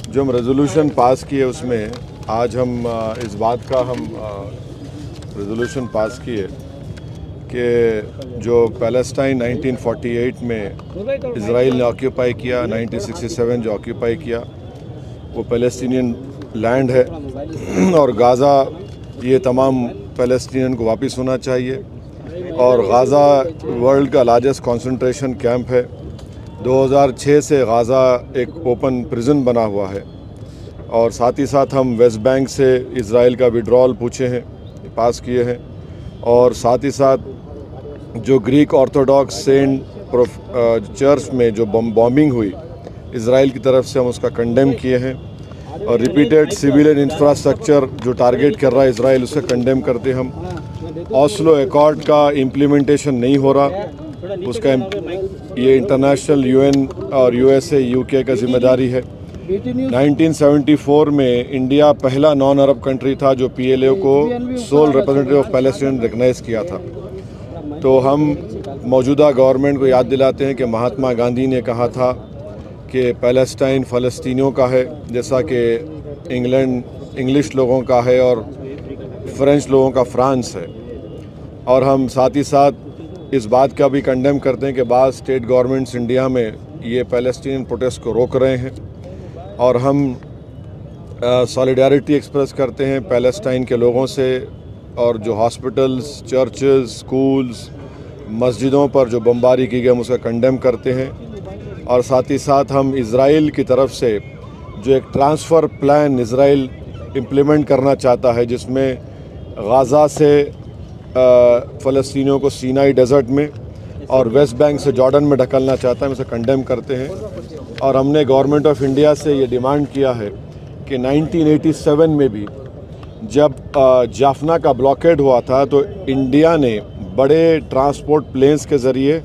जो हम resolution pass किए उसमें आज हम इस बात का हम रेजोल्यूशन पास किए कि जो पैलेस्टाइन 1948 में इज़राइल ने ऑक्यूपाई किया, 1967 जो ऑक्यूपाई किया वो पैलेस्टीनियन लैंड है और गाज़ा ये तमाम पैलेस्टीनियन को वापस होना चाहिए। और गाज़ा वर्ल्ड का लार्जेस्ट कंसंट्रेशन कैंप है। 2006 से गाज़ा एक ओपन प्रिजन बना हुआ है। और साथ ही साथ हम वेस्ट बैंक से इज़राइल का विड्रॉल पूछे हैं, पास किए हैं। और साथ ही साथ जो ग्रीक ऑर्थोडॉक्स सेंट चर्च में जो बॉम्बिंग हुई इज़राइल की तरफ से, हम उसका कंडेम किए हैं। और रिपीटेड सिविलियन इंफ्रास्ट्रक्चर जो टारगेट कर रहा है इज़राइल, उसे कंडेम करते हम। ऑस्लो एकॉर्ड का इम्प्लीमेंटेशन नहीं हो रहा, उसका ये इंटरनेशनल यूएन और यूएसए यूके का जिम्मेदारी है। 1974 में इंडिया पहला नॉन अरब कंट्री था जो पीएलओ को sole representative of Palestine recognise किया था। तो हम मौजूदा गवर्नमेंट को याद दिलाते हैं कि महात्मा गांधी ने कहा था कि पैलेस्टाइन फ़लस्तीनियों का है, जैसा कि इंग्लैंड इंग्लिश लोगों का है और फ्रेंच लोगों का फ्रांस है। और हम साथ ही साथ इस बात का भी कंडेम करते हैं कि बाज़ स्टेट गवर्नमेंट्स इंडिया में ये पैलेस्टीनियन प्रोटेस्ट को रोक रहे हैं। और हम सॉलिडारिटी एक्सप्रेस करते हैं पैलेस्टाइन के लोगों से। और जो हॉस्पिटल्स, चर्चेस, स्कूल्स, मस्जिदों पर जो बमबारी की गई हम उसका कंडेम करते हैं। और साथ ही साथ हम इज़राइल की तरफ से जो एक ट्रांसफ़र प्लान इज़राइल इम्प्लीमेंट करना चाहता है, जिसमें गाज़ा से फ़लस्तीनियों को सीनाई डेजर्ट में और वेस्ट बैंक से जॉर्डन में ढकलना चाहता है, हम उसे कंडेम करते हैं। और हमने गवर्नमेंट ऑफ इंडिया से ये डिमांड किया है कि 1987 में भी जब जाफना का ब्लॉकेड हुआ था तो इंडिया ने बड़े ट्रांसपोर्ट प्लेन्स के ज़रिए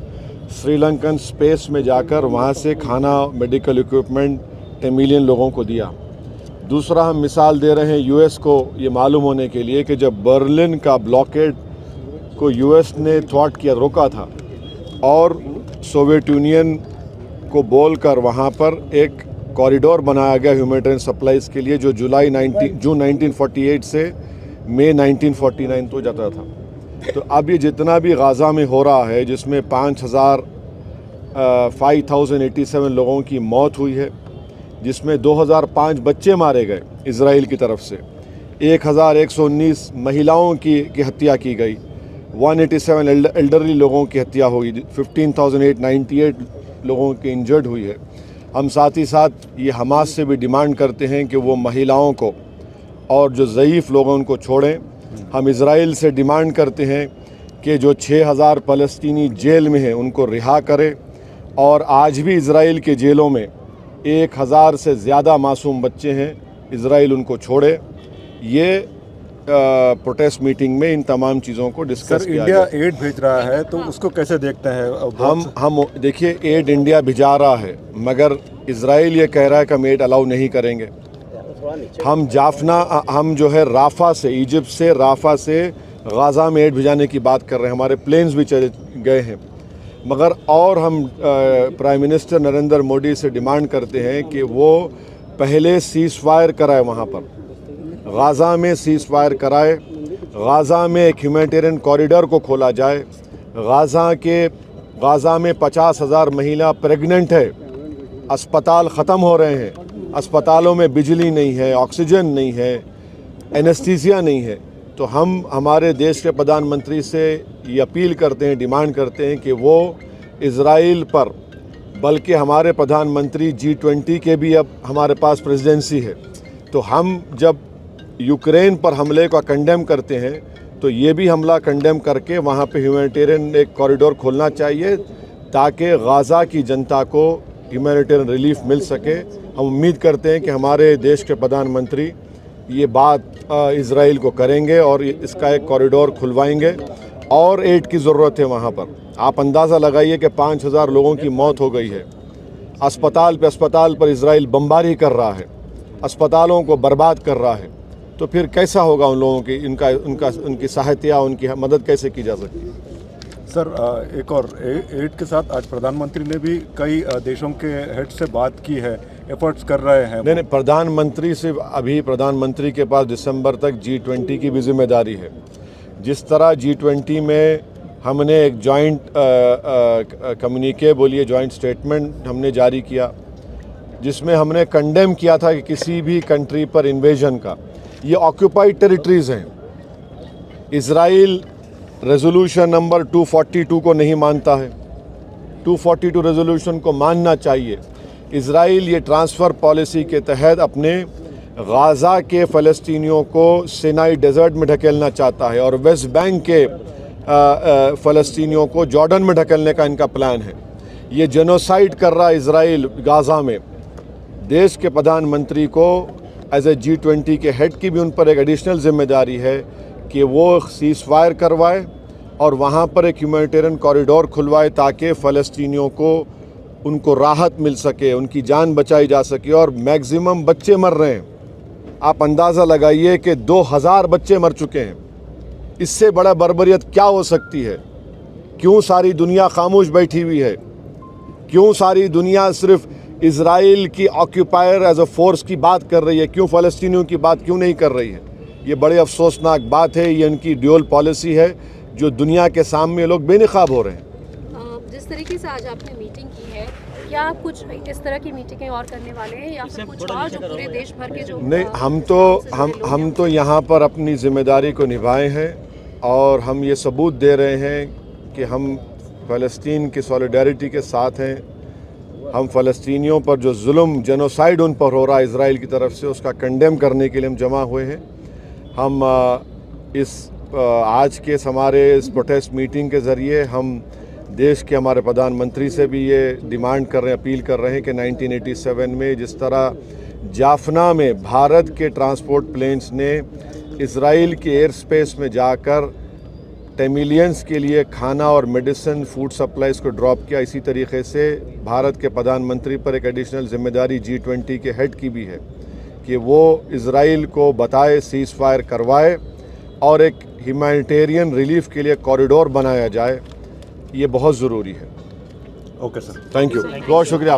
श्रीलंकन स्पेस में जाकर वहाँ से खाना, मेडिकल इक्विपमेंट तमिलियन लोगों को दिया। दूसरा हम मिसाल दे रहे हैं यूएस को ये मालूम होने के लिए कि जब बर्लिन का ब्लॉकेड को यूएस ने थ्वाट किया, रोका था और सोवियत यूनियन को बोलकर वहाँ पर एक कॉरिडोर बनाया गया ह्यूमैनिटेरियन सप्लाईज़ के लिए, जो जून 1948 से मई 1949 तो जाता था। तो अब ये जितना भी गाज़ा में हो रहा है, जिसमें 5,087 लोगों की मौत हुई है, जिसमें 2005 बच्चे मारे गए इज़राइल की तरफ से, 1,119 महिलाओं की हत्या की गई, 187 एल्डरली लोगों की हत्या हुई, 15,898 लोगों की इंजर्ड हुई है। हम साथ ही साथ ये हमास से भी डिमांड करते हैं कि वो महिलाओं को और जो ज़ईफ़ लोग हैं उनको छोड़ें। हम इज़राइल से डिमांड करते हैं कि जो 6,000 फ़लस्तीनी जेल में हैं उनको रिहा करें। और आज भी इज़राइल के जेलों में 1,000 से ज़्यादा मासूम बच्चे हैं, इज़राइल उनको छोड़े। ये प्रोटेस्ट मीटिंग में इन तमाम चीज़ों को डिस्कस किया इंडिया एड भेज रहा है तो उसको कैसे देखते हैं? हम देखिए, एड इंडिया भिजा रहा है, मगर इज़राइल ये कह रहा है कि हम एड अलाउ नहीं करेंगे। हम जो है राफ़ा से, इजिप्ट से, राफ़ा से गाज़ा में एड भिजाने की बात कर रहे हैं। हमारे प्लेन्स भी चले गए हैं, मगर और हम प्राइम मिनिस्टर नरेंद्र मोदी से डिमांड करते हैं कि वो पहले सीज़ फायर कराए, वहाँ पर गाज़ा में सीज़ फायर कराए, गाज़ा में एक ह्यूमैनिटेरियन कॉरिडोर को खोला जाए। गाज़ा में 50,000 महिला प्रेग्नेंट है, अस्पताल ख़त्म हो रहे हैं, अस्पतालों में बिजली नहीं है, ऑक्सीजन नहीं है, एनेस्थीसिया नहीं है। तो हम हमारे देश के प्रधानमंत्री से ये अपील करते हैं, डिमांड करते हैं कि वो इज़राइल पर, बल्कि हमारे प्रधानमंत्री G20 के भी अब हमारे पास प्रेसिडेंसी है, तो हम जब यूक्रेन पर हमले का कंडेम करते हैं तो ये भी हमला कंडेम करके वहाँ पे ह्यूमैनिटेरियन एक कॉरिडोर खोलना चाहिए, ताकि गाज़ा की जनता को ह्यूमैनिटेरियन रिलीफ मिल सके। हम उम्मीद करते हैं कि हमारे देश के प्रधानमंत्री ये बात इज़राइल को करेंगे और इसका एक कॉरिडोर खुलवाएंगे। और एड की ज़रूरत है वहाँ पर। आप अंदाज़ा लगाइए कि 5,000 लोगों की मौत हो गई है। अस्पताल पर इज़राइल बमबारी कर रहा है, अस्पतालों को बर्बाद कर रहा है। तो फिर कैसा होगा उन लोगों की, उनकी सहायता, उनकी मदद कैसे की जा सकती है? सर, एक और एड के साथ आज प्रधानमंत्री ने भी कई देशों के हेड से बात की है एफर्ट्स कर रहे हैं। नहीं, प्रधानमंत्री से अभी प्रधानमंत्री के पास दिसंबर तक G20 की भी जिम्मेदारी है। जिस तरह G20 में हमने एक जॉइंट कम्युनिके बोलिए जॉइंट स्टेटमेंट हमने जारी किया, जिसमें हमने कंडेम किया था कि किसी भी कंट्री पर इन्वेजन का, ये ऑक्यूपाइड टेरिटरीज हैं। इजराइल रेजोल्यूशन नंबर 242 को नहीं मानता है, 242 रेजोल्यूशन को मानना चाहिए। इजराइल ये ट्रांसफ़र पॉलिसी के तहत अपने गाज़ा के फ़लस्तीनियों को सिनाई डेजर्ट में ढकेलना चाहता है और वेस्ट बैंक के फ़लस्तीनियों को जॉर्डन में ढकेलने का इनका प्लान है। ये जेनोसाइड कर रहा है इजराइल गाज़ा में। देश के प्रधानमंत्री को एज ए G20 के हेड की भी उन पर एक एडिशनल जिम्मेदारी है कि वो सीज़ फायर करवाए और वहाँ पर एक ह्यूमैनिटेरियन कॉरिडोर खुलवाए ताकि फ़लस्तीनियों को उनको राहत मिल सके, उनकी जान बचाई जा सके। और मैक्सिमम बच्चे मर रहे हैं, आप अंदाज़ा लगाइए कि 2000 बच्चे मर चुके हैं। इससे बड़ा बर्बरियत क्या हो सकती है? क्यों सारी दुनिया खामोश बैठी हुई है? क्यों सारी दुनिया सिर्फ इजराइल की ऑक्यूपायर एज अ फोर्स की बात कर रही है? क्यों फ़लस्तीनियों की बात क्यों नहीं कर रही है? ये बड़े अफसोसनाक बात है। ये इनकी ड्यूअल पॉलिसी है जो दुनिया के सामने लोग बेनकाब हो रहे हैं। जिस तरीके से आज आपने मीटिंग की है, क्या आप कुछ इस तरह की मीटिंगें और करने वाले हैं या फिर कुछ और जो पूरे देश भर के जो नहीं, हम तो यहाँ पर अपनी जिम्मेदारी को निभाए हैं और हम ये सबूत दे रहे हैं कि हम फ़लस्तीन की सॉलिडारिटी के साथ हैं। हम फ़लस्तीनियों पर जो जुल्म जेनोसाइड उन पर हो रहा है इजराइल की तरफ से, उसका कंडेम करने के लिए हम जमा हुए हैं। हम आज के हमारे इस प्रोटेस्ट मीटिंग के ज़रिए हम देश के हमारे प्रधानमंत्री से भी ये डिमांड कर रहे हैं, अपील कर रहे हैं कि 1987 में जिस तरह जाफना में भारत के ट्रांसपोर्ट प्लेन्स ने इजराइल के एयर स्पेस में जाकर टेमिलियंस के लिए खाना और मेडिसिन फूड सप्लाईज़ को ड्रॉप किया, इसी तरीके से भारत के प्रधानमंत्री पर एक एडिशनल जिम्मेदारी G20 के हेड की भी है कि वो इजराइल को बताए, सीज़ फायर करवाए और एक ह्यूमैनिटेरियन रिलीफ के लिए कॉरिडोर बनाया जाए। ये बहुत ज़रूरी है। ओके सर, थैंक यू, बहुत शुक्रिया।